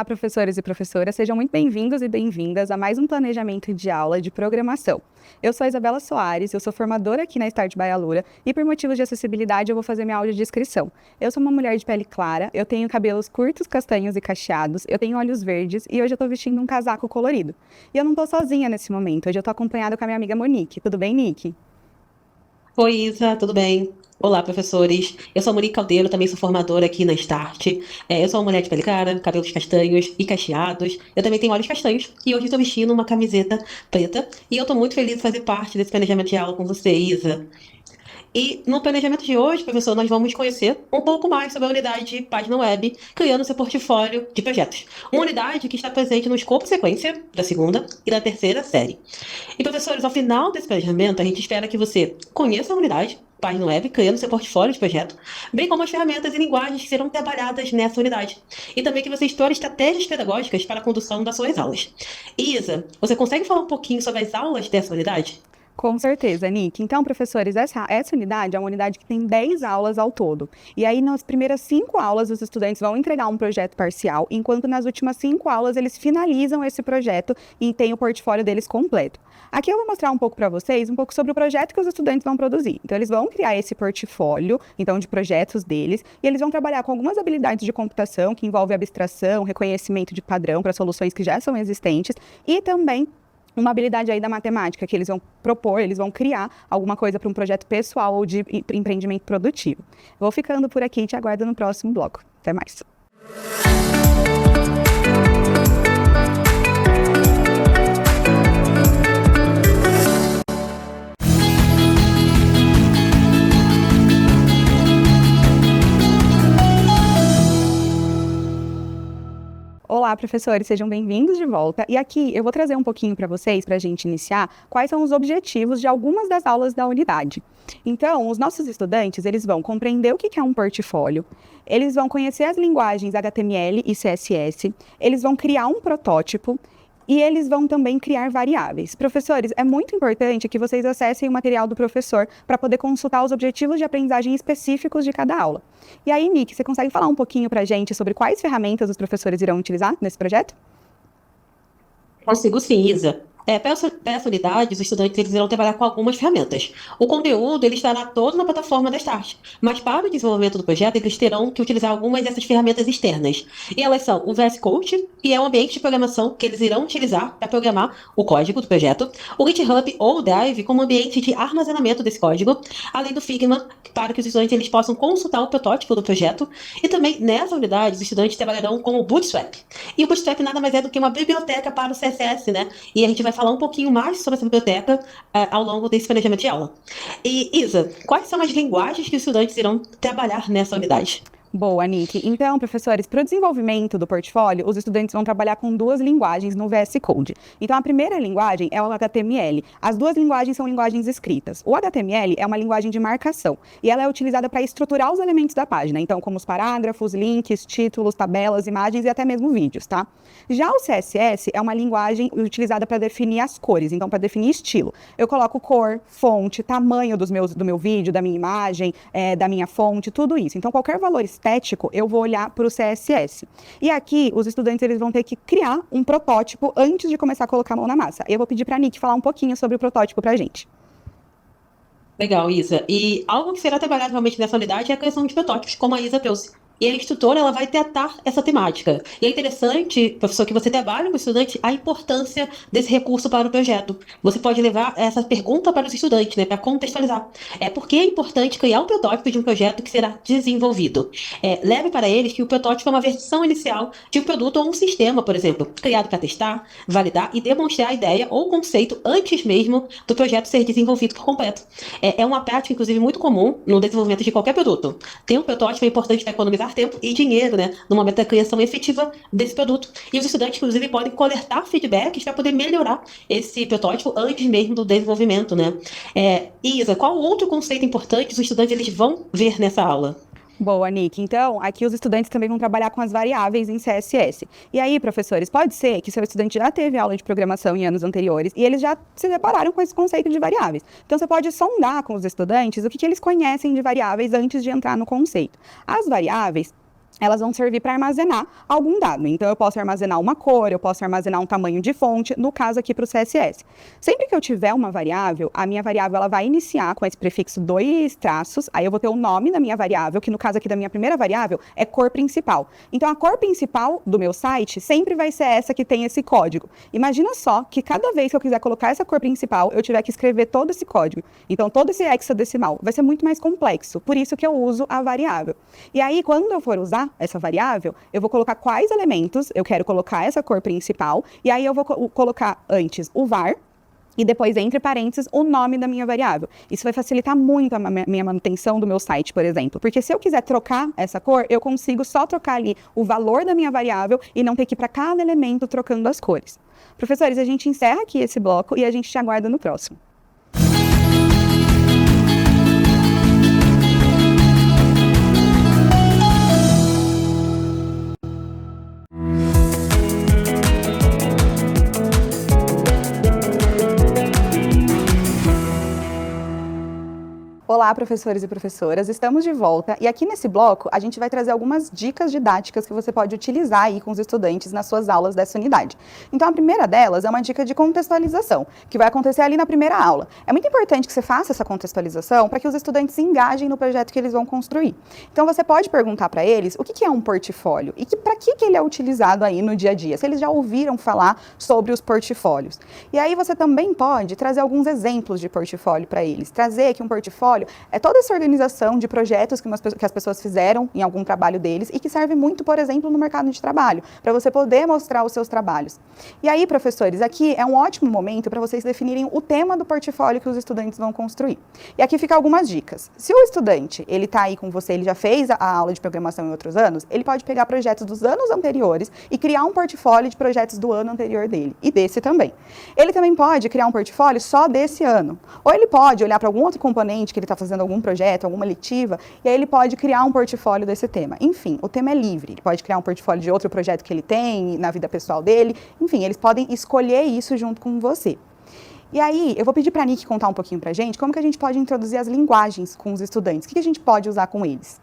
professores e professoras, sejam muito bem-vindos e bem-vindas a mais um planejamento de aula de programação. Eu sou a Isabela Soares, eu sou formadora aqui na Start by Alura e por motivos de acessibilidade eu vou fazer minha audiodescrição. Eu sou uma mulher de pele clara, eu tenho cabelos curtos, castanhos e cacheados, eu tenho olhos verdes e hoje eu tô vestindo um casaco colorido. E eu não tô sozinha nesse momento, hoje eu tô acompanhada com a minha amiga Monique. Tudo bem, Nick? Oi, Isa, tudo bem? Olá, professores. Eu sou a Monique Caldeiro, também sou formadora aqui na Start. Eu sou uma mulher de pele clara, cabelos castanhos e cacheados. Eu também tenho olhos castanhos e hoje estou vestindo uma camiseta preta. E eu estou muito feliz de fazer parte desse planejamento de aula com você, Isa. E no planejamento de hoje, professor, nós vamos conhecer um pouco mais sobre a unidade de página web, criando seu portfólio de projetos. Uma unidade que está presente no escopo sequência da segunda e da terceira série. E, professores, ao final desse planejamento, a gente espera que você conheça a unidade, página web, criando seu portfólio de projeto, bem como as ferramentas e linguagens que serão trabalhadas nessa unidade. E também que você explore estratégias pedagógicas para a condução das suas aulas. Isa, você consegue falar um pouquinho sobre as aulas dessa unidade? Com certeza, Nick. Então, professores, essa unidade é uma unidade que tem 10 aulas ao todo. E aí, nas primeiras 5 aulas, os estudantes vão entregar um projeto parcial, enquanto nas últimas 5 aulas eles finalizam esse projeto e têm o portfólio deles completo. Aqui eu vou mostrar um pouco para vocês, um pouco sobre o projeto que os estudantes vão produzir. Então, eles vão criar esse portfólio, então, de projetos deles, e eles vão trabalhar com algumas habilidades de computação, que envolve abstração, reconhecimento de padrão para soluções que já são existentes, e também uma habilidade aí da matemática, que eles vão propor, eles vão criar alguma coisa para um projeto pessoal ou de empreendimento produtivo. Vou ficando por aqui e te aguardo no próximo bloco. Até mais. Olá, professores, sejam bem-vindos de volta. E aqui eu vou trazer um pouquinho para vocês, para a gente iniciar, quais são os objetivos de algumas das aulas da unidade. Então, os nossos estudantes, eles vão compreender o que é um portfólio, eles vão conhecer as linguagens HTML e CSS, eles vão criar um protótipo, e eles vão também criar variáveis. Professores, é muito importante que vocês acessem o material do professor para poder consultar os objetivos de aprendizagem específicos de cada aula. E aí, Nick, você consegue falar um pouquinho para a gente sobre quais ferramentas os professores irão utilizar nesse projeto? Consigo sim, Isa. Para essa unidade, os estudantes eles irão trabalhar com algumas ferramentas. O conteúdo ele estará todo na plataforma da Start, mas para o desenvolvimento do projeto, eles terão que utilizar algumas dessas ferramentas externas. E elas são o VS Code, que é o ambiente de programação que eles irão utilizar para programar o código do projeto, o GitHub ou o Drive como ambiente de armazenamento desse código, além do Figma, para que os estudantes eles possam consultar o protótipo do projeto. E também nessa unidade, os estudantes trabalharão com o Bootstrap. E o Bootstrap nada mais é do que uma biblioteca para o CSS, né? E a gente vai falar um pouquinho mais sobre essa biblioteca ao longo desse planejamento de aula. E, Isa, quais são as linguagens que os estudantes irão trabalhar nessa unidade? Boa, Nick. Então, professores, para o desenvolvimento do portfólio, os estudantes vão trabalhar com 2 linguagens no VS Code. Então, a primeira linguagem é o HTML. As 2 linguagens são linguagens escritas. O HTML é uma linguagem de marcação e ela é utilizada para estruturar os elementos da página, então, como os parágrafos, links, títulos, tabelas, imagens e até mesmo vídeos, tá? Já o CSS é uma linguagem utilizada para definir as cores, então, para definir estilo. Eu coloco cor, fonte, tamanho do meu vídeo, da minha imagem, da minha fonte, tudo isso. Então, qualquer valor estético, eu vou olhar para o CSS. E aqui, os estudantes eles vão ter que criar um protótipo antes de começar a colocar a mão na massa. Eu vou pedir para a Nick falar um pouquinho sobre o protótipo para a gente. Legal, Isa. E algo que será trabalhado realmente nessa unidade é a criação de protótipos, como a Isa trouxe. E a instrutora ela vai tratar essa temática. E é interessante, professor, que você trabalhe com o estudante a importância desse recurso para o projeto. Você pode levar essa pergunta para os estudantes, né, para contextualizar. Por que é importante criar um protótipo de um projeto que será desenvolvido? Leve para eles que o protótipo é uma versão inicial de um produto ou um sistema, por exemplo, criado para testar, validar e demonstrar a ideia ou conceito antes mesmo do projeto ser desenvolvido por completo. É uma prática, inclusive, muito comum no desenvolvimento de qualquer produto. Ter um protótipo é importante para economizar tempo e dinheiro, né, no momento da criação efetiva desse produto. E os estudantes, inclusive, podem coletar feedbacks para poder melhorar esse protótipo antes mesmo do desenvolvimento, né? Isa, qual outro conceito importante os estudantes eles vão ver nessa aula? Boa, Nick. Então, aqui os estudantes também vão trabalhar com as variáveis em CSS. E aí, professores, pode ser que seu estudante já teve aula de programação em anos anteriores e eles já se depararam com esse conceito de variáveis. Então, você pode sondar com os estudantes o que eles conhecem de variáveis antes de entrar no conceito. As variáveis, elas vão servir para armazenar algum dado. Então, eu posso armazenar uma cor, eu posso armazenar um tamanho de fonte, no caso aqui para o CSS. Sempre que eu tiver uma variável, a minha variável ela vai iniciar com esse prefixo 2 traços, aí eu vou ter o nome da minha variável, que no caso aqui da minha primeira variável é cor principal. Então, a cor principal do meu site sempre vai ser essa que tem esse código. Imagina só que cada vez que eu quiser colocar essa cor principal, eu tiver que escrever todo esse código. Então, todo esse hexadecimal vai ser muito mais complexo, por isso que eu uso a variável. E aí, quando eu for usar essa variável, eu vou colocar quais elementos eu quero colocar essa cor principal, e aí eu vou colocar antes o var, e depois, entre parênteses, o nome da minha variável. Isso vai facilitar muito a minha manutenção do meu site, por exemplo. Porque se eu quiser trocar essa cor, eu consigo só trocar ali o valor da minha variável e não ter que ir para cada elemento trocando as cores. Professores, a gente encerra aqui esse bloco e a gente te aguarda no próximo. Olá, professores e professoras, estamos de volta e aqui nesse bloco a gente vai trazer algumas dicas didáticas que você pode utilizar aí com os estudantes nas suas aulas dessa unidade. Então a primeira delas é uma dica de contextualização, que vai acontecer ali na primeira aula. É muito importante que você faça essa contextualização para que os estudantes se engajem no projeto que eles vão construir. Então você pode perguntar para eles o que é um portfólio e para que ele é utilizado aí no dia a dia, se eles já ouviram falar sobre os portfólios. E aí você também pode trazer alguns exemplos de portfólio para eles, trazer que um portfólio é toda essa organização de projetos que as pessoas fizeram em algum trabalho deles e que serve muito, por exemplo, no mercado de trabalho, para você poder mostrar os seus trabalhos. E aí, professores, aqui é um ótimo momento para vocês definirem o tema do portfólio que os estudantes vão construir. E aqui fica algumas dicas. Se o estudante, ele está aí com você, ele já fez a aula de programação em outros anos, ele pode pegar projetos dos anos anteriores e criar um portfólio de projetos do ano anterior dele, e desse também. Ele também pode criar um portfólio só desse ano. Ou ele pode olhar para algum outro componente que ele está fazendo algum projeto, alguma letiva, e aí ele pode criar um portfólio desse tema. Enfim, o tema é livre, ele pode criar um portfólio de outro projeto que ele tem na vida pessoal dele, enfim, eles podem escolher isso junto com você. E aí, eu vou pedir para a Nick contar um pouquinho para a gente como que a gente pode introduzir as linguagens com os estudantes, o que a gente pode usar com eles.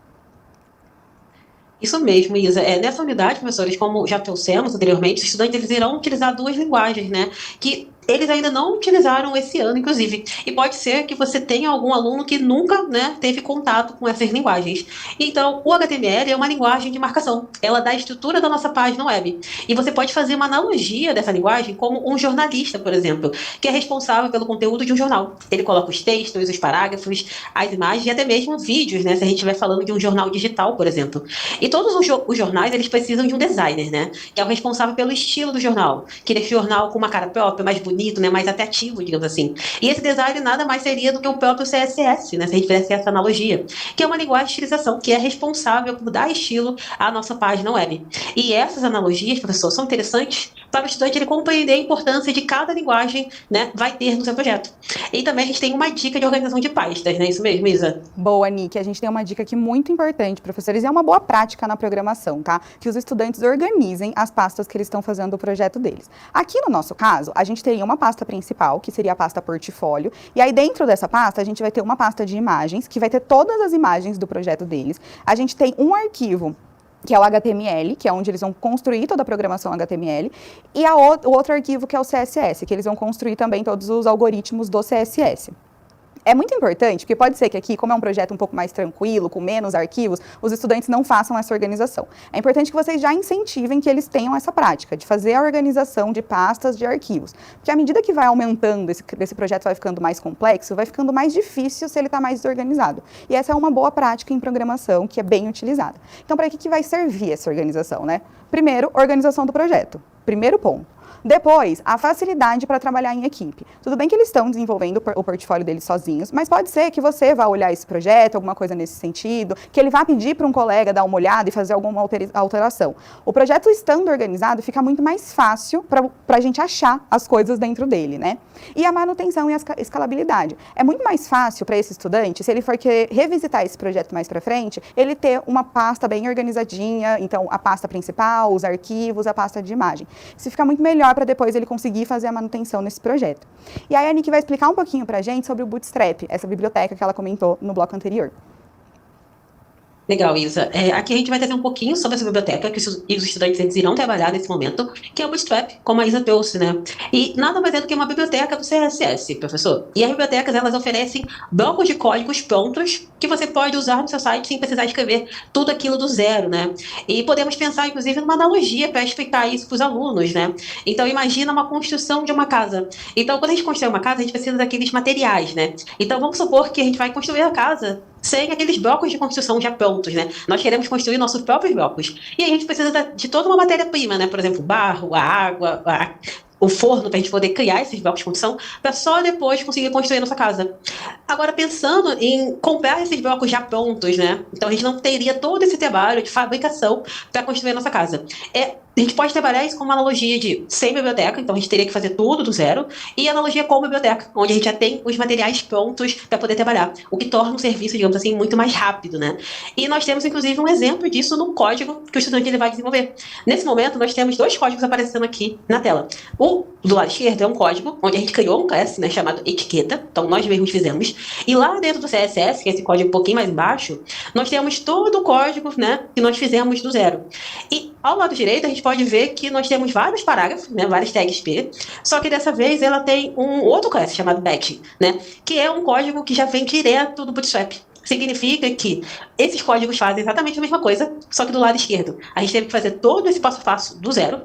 Isso mesmo, Isa. Nessa unidade, professores, como já trouxemos anteriormente, os estudantes eles irão utilizar duas linguagens, né? Que eles ainda não utilizaram esse ano, inclusive. E pode ser que você tenha algum aluno que nunca, né, teve contato com essas linguagens. Então, o HTML é uma linguagem de marcação. Ela dá a estrutura da nossa página web. E você pode fazer uma analogia dessa linguagem como um jornalista, por exemplo, que é responsável pelo conteúdo de um jornal. Ele coloca os textos, os parágrafos, as imagens e até mesmo vídeos, né, se a gente estiver falando de um jornal digital, por exemplo. E todos os jornais, eles precisam de um designer, né, que é o responsável pelo estilo do jornal, que deixa o jornal com uma cara própria, mais bonito, né, mais atrativo, digamos assim. E esse design nada mais seria do que o próprio CSS, né, se a gente fizesse essa analogia, que é uma linguagem de estilização que é responsável por dar estilo à nossa página web. E essas analogias, professor, são interessantes para o estudante ele compreender a importância de cada linguagem, né, vai ter no seu projeto. E também a gente tem uma dica de organização de pastas, né, isso mesmo, Isa? Boa, Nick, a gente tem uma dica aqui muito importante, professores, e é uma boa prática na programação, tá? Que os estudantes organizem as pastas que eles estão fazendo o projeto deles. Aqui no nosso caso, a gente teria uma pasta principal, que seria a pasta portfólio, e aí dentro dessa pasta a gente vai ter uma pasta de imagens, que vai ter todas as imagens do projeto deles. A gente tem um arquivo que é o HTML, que é onde eles vão construir toda a programação HTML, e o outro arquivo que é o CSS, que eles vão construir também todos os algoritmos do CSS. É muito importante, porque pode ser que aqui, como é um projeto um pouco mais tranquilo, com menos arquivos, os estudantes não façam essa organização. É importante que vocês já incentivem que eles tenham essa prática, de fazer a organização de pastas de arquivos. Porque à medida que vai aumentando, esse projeto vai ficando mais complexo, vai ficando mais difícil se ele está mais desorganizado. E essa é uma boa prática em programação, que é bem utilizada. Então, para que vai servir essa organização, né? Primeiro, organização do projeto. Primeiro ponto. Depois, a facilidade para trabalhar em equipe. Tudo bem que eles estão desenvolvendo o portfólio deles sozinhos, mas pode ser que você vá olhar esse projeto, alguma coisa nesse sentido, que ele vá pedir para um colega dar uma olhada e fazer alguma alteração. O projeto estando organizado, fica muito mais fácil para a gente achar as coisas dentro dele, né? E a manutenção e a escalabilidade. É muito mais fácil para esse estudante, se ele for querer revisitar esse projeto mais para frente, ele ter uma pasta bem organizadinha, então a pasta principal, os arquivos, a pasta de imagem. Isso fica muito melhor para depois ele conseguir fazer a manutenção nesse projeto. E aí a Nick vai explicar um pouquinho para a gente sobre o Bootstrap, essa biblioteca que ela comentou no bloco anterior. Legal, Isa. Aqui a gente vai trazer um pouquinho sobre essa biblioteca que os estudantes eles irão trabalhar nesse momento, que é o Bootstrap, como a Isa trouxe, né? E nada mais é do que uma biblioteca do CSS, professor. E as bibliotecas, elas oferecem blocos de códigos prontos que você pode usar no seu site sem precisar escrever tudo aquilo do zero, né? E podemos pensar, inclusive, numa analogia para explicar isso para os alunos, né? Então, imagina uma construção de uma casa. Então, quando a gente constrói uma casa, a gente precisa daqueles materiais, né? Então, vamos supor que a gente vai construir a casa sem aqueles blocos de construção já prontos, né? Nós queremos construir nossos próprios blocos. E a gente precisa de toda uma matéria-prima, né? Por exemplo, o barro, a água, o forno, para a gente poder criar esses blocos de construção, para só depois conseguir construir a nossa casa. Agora, pensando em comprar esses blocos já prontos, né? Então a gente não teria todo esse trabalho de fabricação para construir a nossa casa. A gente pode trabalhar isso com uma analogia de sem biblioteca, então a gente teria que fazer tudo do zero, e analogia com biblioteca, onde a gente já tem os materiais prontos para poder trabalhar, o que torna o serviço, digamos assim, muito mais rápido, né? E nós temos, inclusive, um exemplo disso no código que o estudante ele vai desenvolver. Nesse momento, nós temos dois códigos aparecendo aqui na tela. O do lado esquerdo é um código onde a gente criou um class, né, chamado etiqueta, então nós mesmos fizemos, e lá dentro do CSS, que é esse código um pouquinho mais embaixo, nós temos todo o código, né, que nós fizemos do zero. E ao lado direito, a gente pode ver que nós temos vários parágrafos, né, várias tags P, só que dessa vez ela tem um outro class chamado batch, né, que é um código que já vem direto do Bootstrap. Significa que esses códigos fazem exatamente a mesma coisa, só que do lado esquerdo a gente teve que fazer todo esse passo a passo do zero,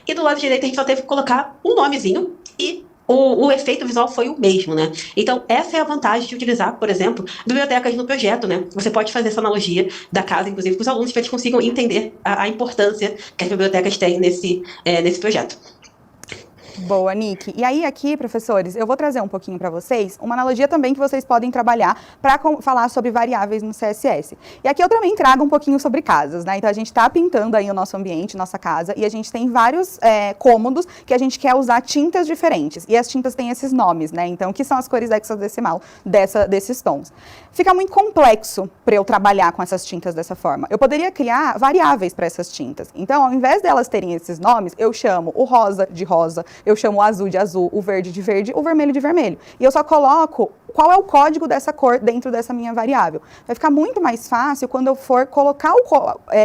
e do lado direito a gente só teve que colocar um nomezinho e o efeito visual foi o mesmo, né? Então, essa é a vantagem de utilizar, por exemplo, bibliotecas no projeto, né? Você pode fazer essa analogia da casa, inclusive, com os alunos, para eles consigam entender a importância que as bibliotecas têm nesse projeto. Boa, Nick. E aí aqui, professores, eu vou trazer um pouquinho para vocês uma analogia também que vocês podem trabalhar para falar sobre variáveis no CSS. E aqui eu também trago um pouquinho sobre casas, né? Então a gente está pintando aí o nosso ambiente, nossa casa, e a gente tem vários cômodos que a gente quer usar tintas diferentes. E as tintas têm esses nomes, né? Então, que são as cores hexadecimal desses tons. Fica muito complexo para eu trabalhar com essas tintas dessa forma. Eu poderia criar variáveis para essas tintas. Então, ao invés delas terem esses nomes, eu chamo o rosa de rosa, eu chamo o azul de azul, o verde de verde, o vermelho de vermelho. E eu só coloco qual é o código dessa cor dentro dessa minha variável. Vai ficar muito mais fácil quando eu for colocar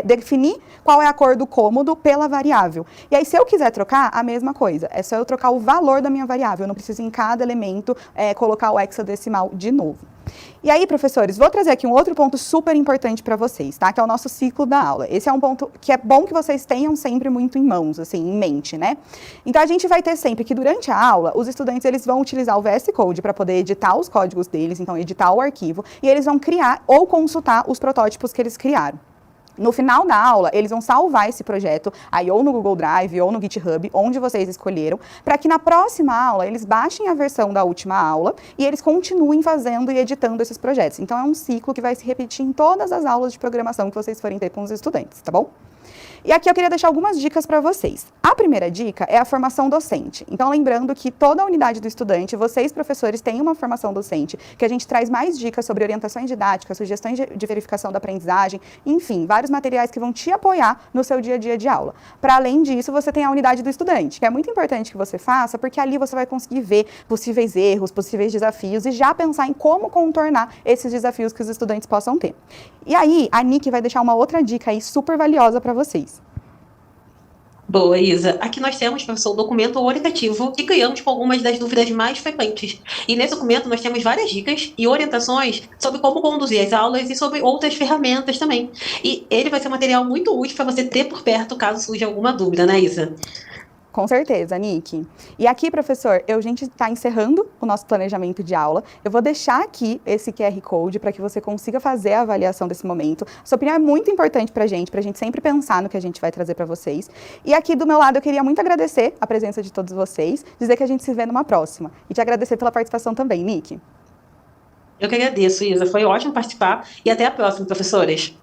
definir qual é a cor do cômodo pela variável. E aí, se eu quiser trocar, a mesma coisa. É só eu trocar o valor da minha variável. Eu não preciso em cada elemento colocar o hexadecimal de novo. E aí, professores, vou trazer aqui um outro ponto super importante para vocês, tá? Que é o nosso ciclo da aula. Esse é um ponto que é bom que vocês tenham sempre muito em mãos, assim, em mente, né? Então, a gente vai ter sempre que durante a aula, os estudantes, eles vão utilizar o VS Code para poder editar os códigos deles, então editar o arquivo, e eles vão criar ou consultar os protótipos que eles criaram. No final da aula, eles vão salvar esse projeto, aí ou no Google Drive ou no GitHub, onde vocês escolheram, para que na próxima aula eles baixem a versão da última aula e eles continuem fazendo e editando esses projetos. Então é um ciclo que vai se repetir em todas as aulas de programação que vocês forem ter com os estudantes, tá bom? E aqui eu queria deixar algumas dicas para vocês. A primeira dica é a formação docente. Então, lembrando que toda a unidade do estudante, vocês, professores, têm uma formação docente, que a gente traz mais dicas sobre orientações didáticas, sugestões de verificação da aprendizagem, enfim, vários materiais que vão te apoiar no seu dia a dia de aula. Para além disso, você tem a unidade do estudante, que é muito importante que você faça, porque ali você vai conseguir ver possíveis erros, possíveis desafios e já pensar em como contornar esses desafios que os estudantes possam ter. E aí, a Nick vai deixar uma outra dica aí super valiosa para vocês. Boa, Isa. Aqui nós temos, professor, um documento orientativo que criamos com algumas das dúvidas mais frequentes. E nesse documento nós temos várias dicas e orientações sobre como conduzir as aulas e sobre outras ferramentas também. E ele vai ser um material muito útil para você ter por perto caso surja alguma dúvida, né, Isa? Com certeza, Nick. E aqui, professor, a gente está encerrando o nosso planejamento de aula. Eu vou deixar aqui esse QR Code para que você consiga fazer a avaliação desse momento. Sua opinião é muito importante para a gente sempre pensar no que a gente vai trazer para vocês. E aqui do meu lado, eu queria muito agradecer a presença de todos vocês, dizer que a gente se vê numa próxima. E te agradecer pela participação também, Nick. Eu que agradeço, Isa. Foi ótimo participar e até a próxima, professores.